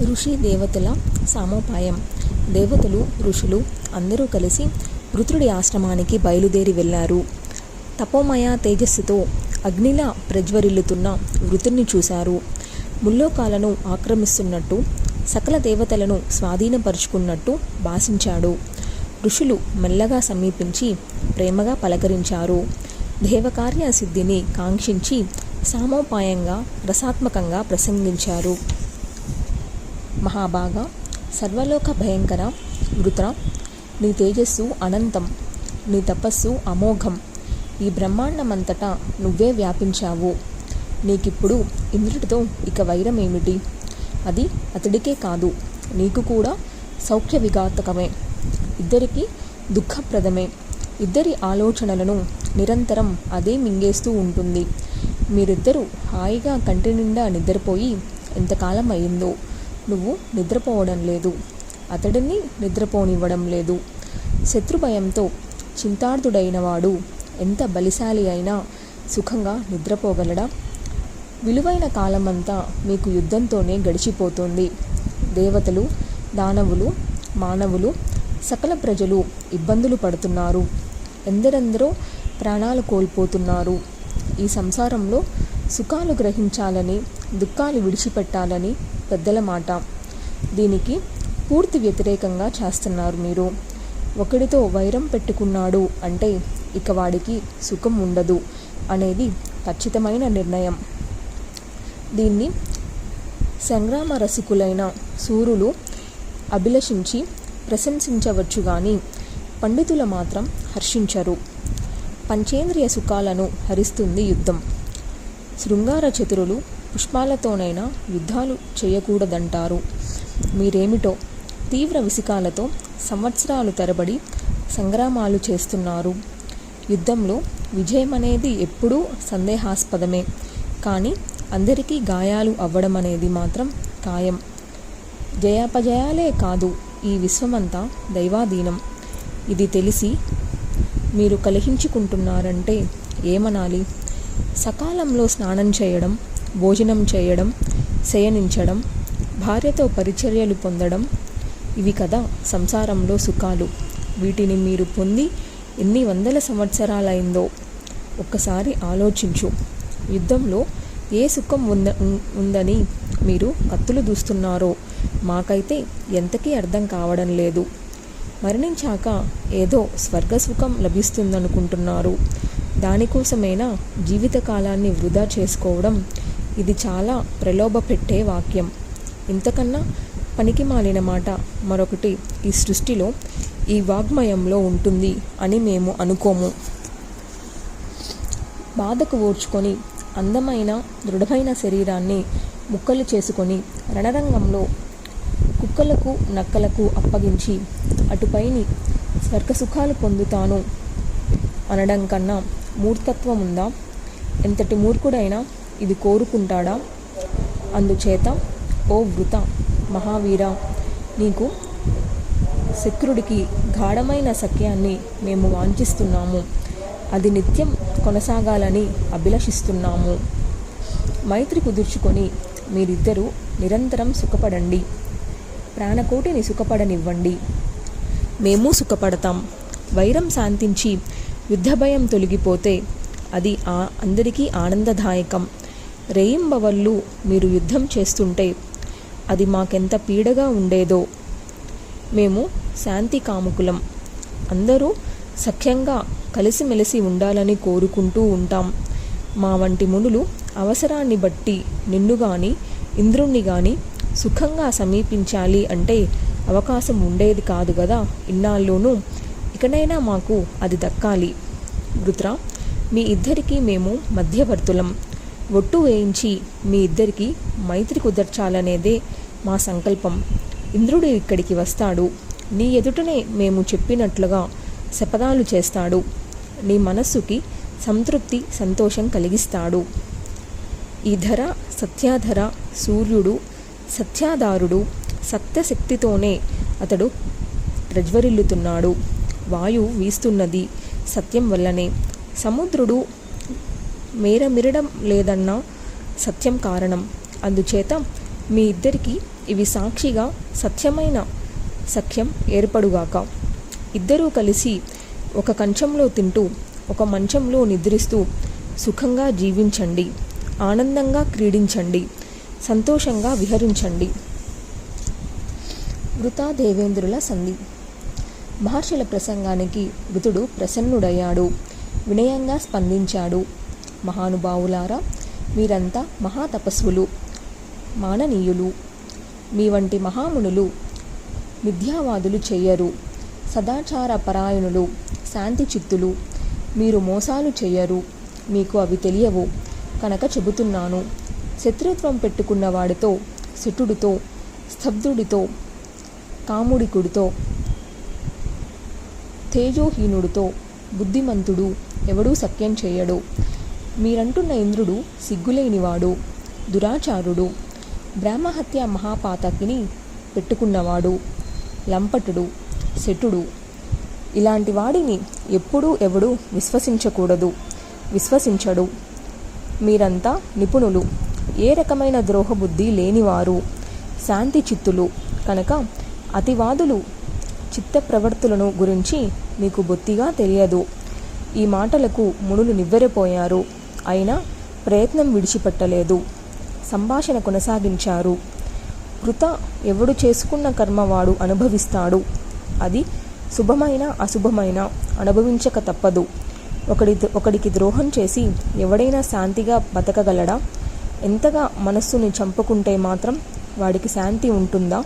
ఋషి దేవతల సామోపాయం. దేవతలు, ఋషులు అందరూ కలిసి వృత్రుడి ఆశ్రమానికి బయలుదేరి వెళ్ళారు. తపోమయ తేజస్సుతో అగ్నిలా ప్రజ్వరిల్లుతున్న వృత్రుని చూశారు. ముల్లోకాలను ఆక్రమిస్తున్నట్టు, సకల దేవతలను స్వాధీనపరుచుకున్నట్టు భాషించాడు. ఋషులు మెల్లగా సమీపించి ప్రేమగా పలకరించారు. దేవకార్య సిద్ధిని కాంక్షించి సామోపాయంగా రసాత్మకంగా ప్రసంగించారు. మహాభాగా, సర్వలోక భయంకర వృత్ర, నీ తేజస్సు అనంతం, నీ తపస్సు అమోఘం. ఈ బ్రహ్మాండమంతటా నువ్వే వ్యాపించావు. నీకిప్పుడు ఇంద్రుడితో ఇక వైరమేమిటి? అది అతడికే కాదు, నీకు కూడా సౌఖ్య విఘాతకమే, ఇద్దరికీ దుఃఖప్రదమే. ఇద్దరి ఆలోచనలను నిరంతరం అదే మింగేస్తూ ఉంటుంది. మీరిద్దరూ హాయిగా కంటి నిండా నిద్రపోయి ఎంతకాలం అయిందో. నువ్వు నిద్రపోవడం లేదు, అతడిని నిద్రపోనివ్వడం లేదు. శత్రుభయంతో చింతార్థుడైనవాడు ఎంత బలిశాలి అయినా సుఖంగా నిద్రపోగలడా? విలువైన కాలమంతా మీకు యుద్ధంతోనే గడిచిపోతుంది. దేవతలు, దానవులు, మానవులు, సకల ప్రజలు ఇబ్బందులు పడుతున్నారు. ఎందరెందరో ప్రాణాలు కోల్పోతున్నారు. ఈ సంసారంలో సుఖాలు గ్రహించాలని, దుఃఖాలు విడిచిపెట్టాలని పెద్దల మాట. దీనికి పూర్తి వ్యతిరేకంగా చేస్తున్నారు మీరు. ఒకడితో వైరం పెట్టుకున్నాడు అంటే ఇక వాడికి సుఖం ఉండదు అనేది ఖచ్చితమైన నిర్ణయం. దీన్ని సంగ్రామ రసికులైన సూరులు అభిలషించి ప్రశంసించవచ్చు కానీ పండితులు మాత్రం హర్షించరు. పంచేంద్రియ సుఖాలను హరిస్తుంది యుద్ధం. శృంగార చతురులు పుష్పాలతోనైనా యుద్ధాలు చేయకూడదంటారు. మీరేమిటో తీవ్ర విసికాలతో సంవత్సరాలు తరబడి సంగ్రామాలు చేస్తున్నారు. యుద్ధంలో విజయం అనేది ఎప్పుడూ సందేహాస్పదమే, కానీ అందరికీ గాయాలు అవ్వడం అనేది మాత్రం ఖాయం. జయాపజయాలే కాదు, ఈ విశ్వమంతా దైవాధీనం. ఇది తెలిసి మీరు కలహించుకుంటున్నారంటే ఏమనాలి? సకాలంలో స్నానం చేయడం, భోజనం చేయడం, శయనించడం, భార్యతో పరిచర్యలు పొందడం, ఇవి కదా సంసారంలో సుఖాలు. వీటిని మీరు పొంది ఎన్ని వందల సంవత్సరాలైందో ఒక్కసారి ఆలోచించు. యుద్ధంలో ఏ సుఖం ఉందని మీరు కత్తులు దూస్తున్నారో మాకైతే ఎంతకీ అర్థం కావడం లేదు. మరణించాక ఏదో స్వర్గసుఖం లభిస్తుందనుకుంటున్నారు. దానికోసమైనా జీవితకాలాన్ని వృధా చేసుకోవడం? ఇది చాలా ప్రలోభ పెట్టే వాక్యం. ఇంతకన్నా పనికి మాలిన మాట మరొకటి ఈ సృష్టిలో, ఈ వాగ్మయంలో ఉంటుంది అని మేము అనుకోము. బాధకు ఓర్చుకొని అందమైన దృఢమైన శరీరాన్ని ముక్కలు చేసుకొని రణరంగంలో కుక్కలకు నక్కలకు అప్పగించి అటుపైని స్వర్గసుఖాలు పొందుతాను అనడం కన్నా మూర్ఖత్వం ఉందా? ఎంతటి మూర్ఖుడైనా ఇది కోరుకుంటాడా? అందుచేత ఓ వృత మహావీర, నీకు శక్రుడికి గాఢమైన సఖ్యాన్ని మేము వాంఛిస్తున్నాము. అది నిత్యం కొనసాగాలని అభిలషిస్తున్నాము. మైత్రి కుదుర్చుకొని మీరిద్దరూ నిరంతరం సుఖపడండి. ప్రాణకోటిని సుఖపడనివ్వండి, మేము సుఖపడతాం. వైరం శాంతించి యుద్ధభయం తొలగిపోతే అది అందరికీ ఆనందదాయకం. రేయింబవళ్ళు మీరు యుద్ధం చేస్తుంటే అది మాకెంత పీడగా ఉండేదో. మేము శాంతి కాముకులం. అందరూ సఖ్యంగా కలిసిమెలిసి ఉండాలని కోరుకుంటూ ఉంటాం. మా వంటి మునులు అవసరాన్ని బట్టి నిన్ను కానీ ఇంద్రుణ్ణి కానీ సుఖంగా సమీపించాలి అంటే అవకాశం ఉండేది కాదు కదా ఇన్నాళ్ళలోనూ. ఇకనైనా మాకు అది దక్కాలి. వృత్ర, మీ ఇద్దరికీ మేము మధ్యవర్తులం. ఒట్టు వేయించి మీ ఇద్దరికి మైత్రి కుదర్చాలనేదే మా సంకల్పం. ఇంద్రుడు ఇక్కడికి వస్తాడు. నీ ఎదుటనే మేము చెప్పినట్లుగా శపథాలు చేస్తాడు. నీ మనస్సుకి సంతృప్తి సంతోషం కలిగిస్తాడు. ఈ ధర సత్యాధర సూర్యుడు సత్యాధారుడు. సత్యశక్తితోనే అతడు ప్రజ్వరిల్లుతున్నాడు. వాయువు వీస్తున్నది సత్యం వల్లనే. సముద్రుడు మేరమిరడం లేదన్న సత్యం కారణం. అందుచేత మీ ఇద్దరికి ఇవి సాక్షిగా సత్యమైన సఖ్యం ఏర్పడుగాక. ఇద్దరూ కలిసి ఒక కంచంలో తింటూ ఒక మంచంలో నిద్రిస్తూ సుఖంగా జీవించండి, ఆనందంగా క్రీడించండి, సంతోషంగా విహరించండి. వృత దేవేంద్రుల సంధి. మహర్షుల ప్రసంగానికి వృతుడు ప్రసన్నుడయ్యాడు, వినయంగా స్పందించాడు. మహానుభావులారా, మీరంతా మహాతపస్వులు, మాననీయులు. మీ వంటి మహామునులు మిథ్యావాదులు చెయ్యరు, సదాచార పరాయణులు, శాంతి చిత్తులు. మీరు మోసాలు చెయ్యరు, మీకు అవి తెలియవు కనుక చెబుతున్నాను. శత్రుత్వం పెట్టుకున్న వాడితో, శఠుడితో, స్తబ్దుడితో, కాముడికుడితో, తేజోహీనుడితో బుద్ధిమంతుడు ఎవడూ సఖ్యం చేయడు. మీరంటున్న ఇంద్రుడు సిగ్గులేనివాడు, దురాచారుడు, బ్రహ్మహత్య మహాపాతకిని పెట్టుకున్నవాడు, లంపటుడు, శఠుడు. ఇలాంటి వాడిని ఎప్పుడూ ఎవడు విశ్వసించడు. మీరంతా నిపుణులు, ఏ రకమైన ద్రోహబుద్ధి లేనివారు, శాంతి చిత్తులు కనుక అతివాదులు చిత్త ప్రవర్తులను గురించి మీకు బొత్తిగా తెలియదు. ఈ మాటలకు మునులు నివ్వెరపోయారు, అయినా ప్రయత్నం విడిచిపెట్టలేదు. సంభాషణ కొనసాగించారు. కృత ఎవడు చేసుకున్న కర్మ వాడు అనుభవిస్తాడు. అది శుభమైన అశుభమైన అనుభవించక తప్పదు. ఒకడికి ద్రోహం చేసి ఎవడైనా శాంతిగా బతకగలడా? ఎంతగా మనస్సుని చంపుకుంటే మాత్రం వాడికి శాంతి ఉంటుందా?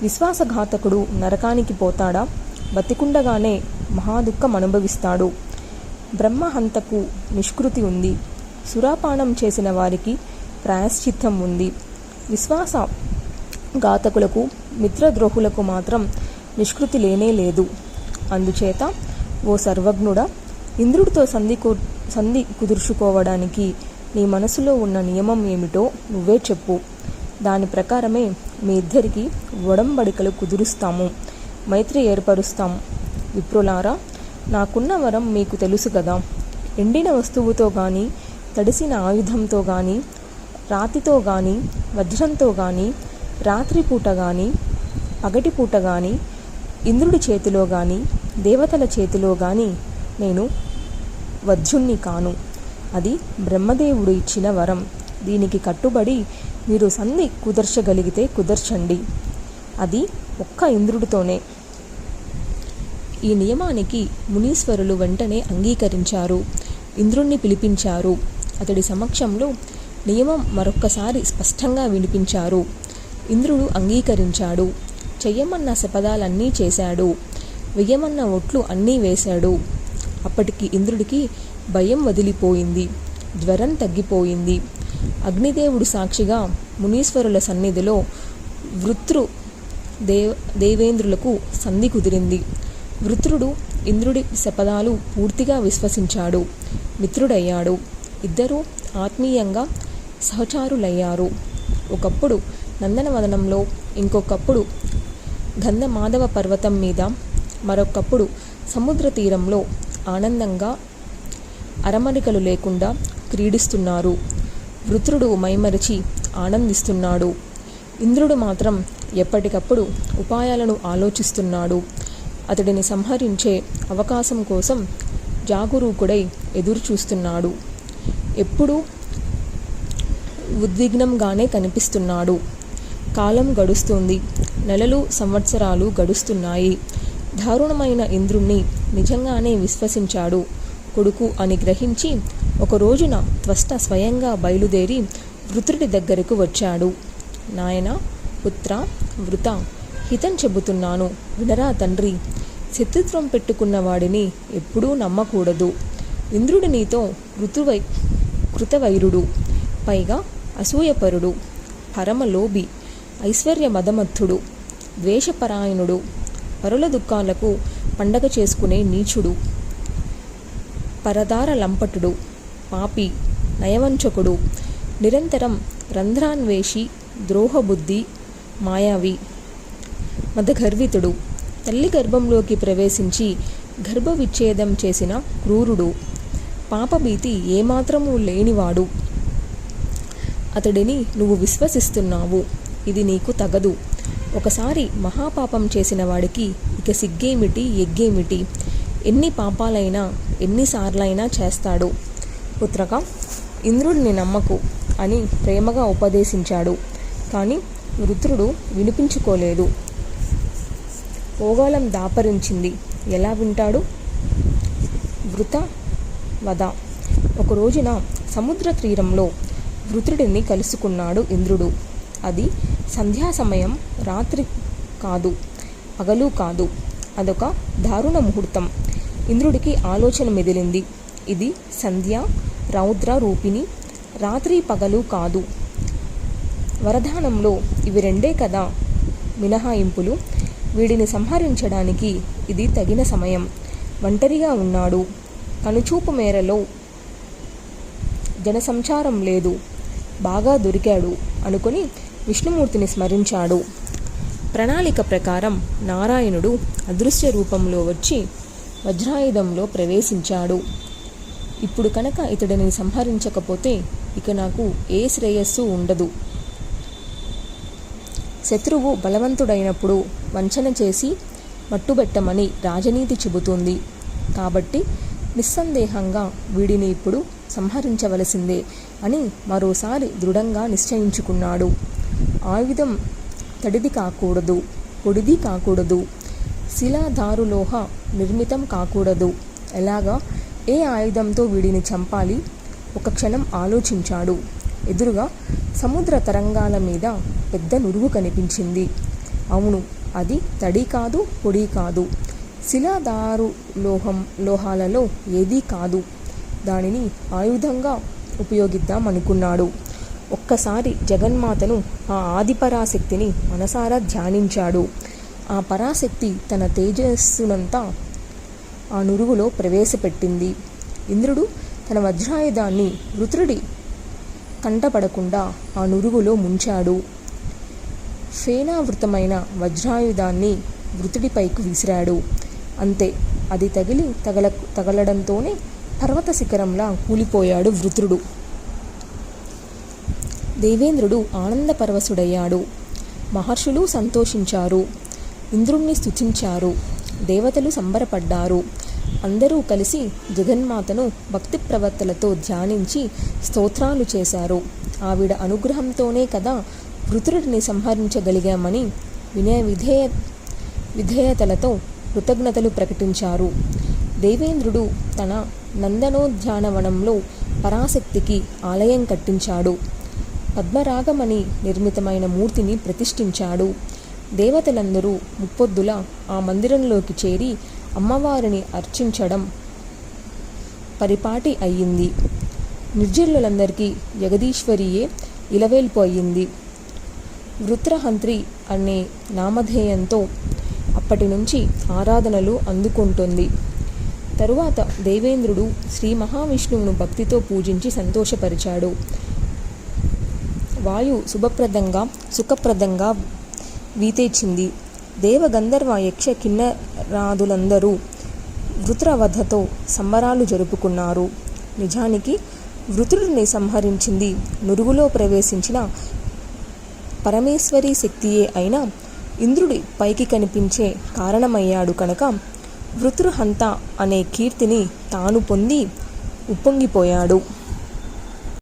విశ్వాసఘాతకుడు నరకానికి పోతాడా? బతికుండగానే మహాదుఃఖం అనుభవిస్తాడు. బ్రహ్మహంతకు నిష్కృతి ఉంది, సురాపానం చేసిన వారికి ప్రాయశ్చిత్తం ఉంది. విశ్వాస ఘాతకులకు, మిత్రద్రోహులకు మాత్రం నిష్కృతి లేనే లేదు. అందుచేత ఓ సర్వజ్ఞుడా, ఇంద్రుడితో సంధి కుదుర్చుకోవడానికి నీ మనసులో ఉన్న నియమం ఏమిటో నువ్వే చెప్పు. దాని ప్రకారమే మీ ఇద్దరికి ఒడంబడికలు కుదురుస్తాము, మైత్రి ఏర్పరుస్తాం. విప్రులారా, నాకున్న వరం మీకు తెలుసు కదా. ఎండిన వస్తువుతో కానీ, తడిసిన ఆయుధంతో కానీ, రాతితో కానీ, వజ్రంతో కానీ, రాత్రిపూట కానీ, పగటిపూట కానీ, ఇంద్రుడి చేతిలో కానీ, దేవతల చేతిలో కానీ నేను వధ్యుణ్ణి కాను. అది బ్రహ్మదేవుడు ఇచ్చిన వరం. దీనికి కట్టుబడి మీరు సంధి కుదర్చగలిగితే కుదర్చండి. అది ఒక్క ఇంద్రుడితోనే. ఈ నియమానికి మునీశ్వరులు వెంటనే అంగీకరించారు. ఇంద్రుణ్ణి పిలిపించారు. అతడి సమక్షంలో నియమం మరొక్కసారి స్పష్టంగా వినిపించారు. ఇంద్రుడు అంగీకరించాడు. చెయ్యమన్న శపథాలన్నీ చేశాడు. వెయ్యమన్న ఒట్లు అన్నీ వేశాడు. అప్పటికి ఇంద్రుడికి భయం వదిలిపోయింది, జ్వరం తగ్గిపోయింది. అగ్నిదేవుడు సాక్షిగా మునీశ్వరుల సన్నిధిలో వృత్రు దేవేంద్రులకు సంధి కుదిరింది. వృత్రుడు ఇంద్రుడి శపథాలు పూర్తిగా విశ్వసించాడు, మిత్రుడయ్యాడు. ఇద్దరూ ఆత్మీయంగా సహచారులయ్యారు. ఒకప్పుడు నందనవనంలో, ఇంకొకప్పుడు గంధమాధవ పర్వతం మీద, మరొకప్పుడు సముద్ర తీరంలో ఆనందంగా అరమరికలు లేకుండా క్రీడిస్తున్నారు. వృత్రుడు మైమరిచి ఆనందిస్తున్నాడు. ఇంద్రుడు మాత్రం ఎప్పటికప్పుడు ఉపాయాలను ఆలోచిస్తున్నాడు. అతడిని సంహరించే అవకాశం కోసం జాగరూకుడై ఎదురుచూస్తున్నాడు. ఎప్పుడూ ఉద్విగ్నంగానే కనిపిస్తున్నాడు. కాలం గడుస్తుంది. నెలలు, సంవత్సరాలు గడుస్తున్నాయి. దారుణమైన ఇంద్రుణ్ణి నిజంగానే విశ్వసించాడు. కొడుకు అని గ్రహించి ఒక రోజున త్వష్ట స్వయంగా బయలుదేరి వృత్రుడి దగ్గరకు వచ్చాడు. నాయనా, పుత్ర, వృత, హితం చెబుతున్నాను వినరా తండ్రి. శత్రుత్వం పెట్టుకున్న వాడిని ఎప్పుడూ నమ్మకూడదు. ఇంద్రుడి నీతో కృతవైరుడు, పైగా అసూయపరుడు, పరమలోభి, ఐశ్వర్య మదమత్తుడు, ద్వేషపరాయణుడు, పరుల దుఃఖాలకు పండగ చేసుకునే నీచుడు, పరదార లంపటుడు, పాపి, నయవంచకుడు, నిరంతరం రంధ్రాన్వేషి, ద్రోహబుద్ధి, మాయావి, మదగర్వితుడు, తల్లి గర్భంలోకి ప్రవేశించి గర్భవిచ్ఛేదం చేసిన క్రూరుడు, పాపభీతి ఏమాత్రమూ లేనివాడు. అతడిని నువ్వు విశ్వసిస్తున్నావు. ఇది నీకు తగదు. ఒకసారి మహాపాపం చేసిన వాడికి ఇక సిగ్గేమిటి ఎగ్గేమిటి, ఎన్ని పాపాలైనా ఎన్నిసార్లైనా చేస్తాడు. పుత్రక, ఇంద్రుడిని నమ్మకు అని ప్రేమగా ఉపదేశించాడు. కానీ వృత్రుడు వినిపించుకోలేదు. ఓగాలం దాపరించింది. ఎలా వింటాడు? వృత వద. ఒక రోజున సముద్ర తీరంలో వృత్రుడిని కలుసుకున్నాడు ఇంద్రుడు. అది సంధ్యా సమయం, రాత్రి కాదు, పగలు కాదు. అదొక దారుణ ముహూర్తం. ఇంద్రుడికి ఆలోచన మెదిలింది. ఇది సంధ్య, రౌద్ర రూపిణి, రాత్రి పగలు కాదు. వరదానంలో ఇవి రెండే కదా మినహాయింపులు. వీడిని సంహరించడానికి ఇది తగిన సమయం. ఒంటరిగా ఉన్నాడు. కనుచూపు మేరలో జనసంచారం లేదు. బాగా దొరికాడు అనుకుని విష్ణుమూర్తిని స్మరించాడు. ప్రణాళిక ప్రకారం నారాయణుడు అదృశ్య రూపంలో వచ్చి వజ్రాయుధంలో ప్రవేశించాడు. ఇప్పుడు కనుక ఇతడిని సంహరించకపోతే ఇక నాకు ఏ శ్రేయస్సు ఉండదు. శత్రువు బలవంతుడైనప్పుడు వంచన చేసి మట్టుబెట్టమని రాజనీతి చెబుతుంది. కాబట్టి నిస్సందేహంగా వీడిని ఇప్పుడు సంహరించవలసిందే అని మరోసారి దృఢంగా నిశ్చయించుకున్నాడు. ఆయుధం తడిది కాకూడదు, పొడిది కాకూడదు, శిలాధారులోహ నిర్మితం కాకూడదు. ఎలాగా, ఏ ఆయుధంతో వీడిని చంపాలి? ఒక క్షణం ఆలోచించాడు. ఎదురుగా సముద్ర తరంగాల మీద పెద్ద నురుగు కనిపించింది. అవును, అది తడి కాదు, పొడి కాదు, శిలాధారు లోహాలలో ఏదీ కాదు. దానిని ఆయుధంగా ఉపయోగిద్దాం అనుకున్నాడు. ఒక్కసారి జగన్మాతను, ఆ ఆదిపరాశక్తిని మనసారా ధ్యానించాడు. ఆ పరాశక్తి తన తేజస్సునంతా ఆ నురుగులో ప్రవేశపెట్టింది. ఇంద్రుడు తన వజ్రాయుధాన్ని వృత్రుడి కంటపడకుండా ఆ నురుగులో ముంచాడు. ఫేనావృతమైన వజ్రాయుధాన్ని వృత్రుడిపైకి విసిరాడు. అంతే, అది తగలడంతోనే పర్వత శిఖరంలా కూలిపోయాడు వృత్రుడు. దేవేంద్రుడు ఆనందపరవశుడయ్యాడు. మహర్షులు సంతోషించారు. ఇంద్రుణ్ణి స్తుతించారు. దేవతలు సంబరపడ్డారు. అందరూ కలిసి జగన్మాతను భక్తి ప్రవర్తలతో ధ్యానించి స్తోత్రాలు చేశారు. ఆవిడ అనుగ్రహంతోనే కదా వృత్రుడిని సంహరించగలిగామని విధేయతలతో కృతజ్ఞతలు ప్రకటించారు. దేవేంద్రుడు తన నందనోద్యానవనంలో పరాశక్తికి ఆలయం కట్టించాడు. పద్మరాగమణి నిర్మితమైన మూర్తిని ప్రతిష్ఠించాడు. దేవతలందరూ ముప్పొద్దుల ఆ మందిరంలోకి చేరి అమ్మవారిని అర్చించడం పరిపాటి అయ్యింది. నిర్జనులందరికీ జగదీశ్వరియే ఇలవేల్పు అయ్యింది. వృత్రహంత్రి అనే నామధేయంతో అప్పటి నుంచి ఆరాధనలు అందుకుంటుంది. తరువాత దేవేంద్రుడు శ్రీ మహావిష్ణువును భక్తితో పూజించి సంతోషపరిచాడు. వాయు శుభప్రదంగా సుఖప్రదంగా వీతేచింది. దేవగంధర్వ యక్ష కిన్నరాదులందరూ వృత్రవధతో సంబరాలు జరుపుకున్నారు. నిజానికి వృత్రుడిని సంహరించింది నురుగులో ప్రవేశించిన పరమేశ్వరీ శక్తియే అయినా ఇంద్రుడి పైకి కనిపించే కారణమయ్యాడు కనుక వృత్రుహంత అనే కీర్తిని తాను పొంది ఉప్పొంగిపోయాడు.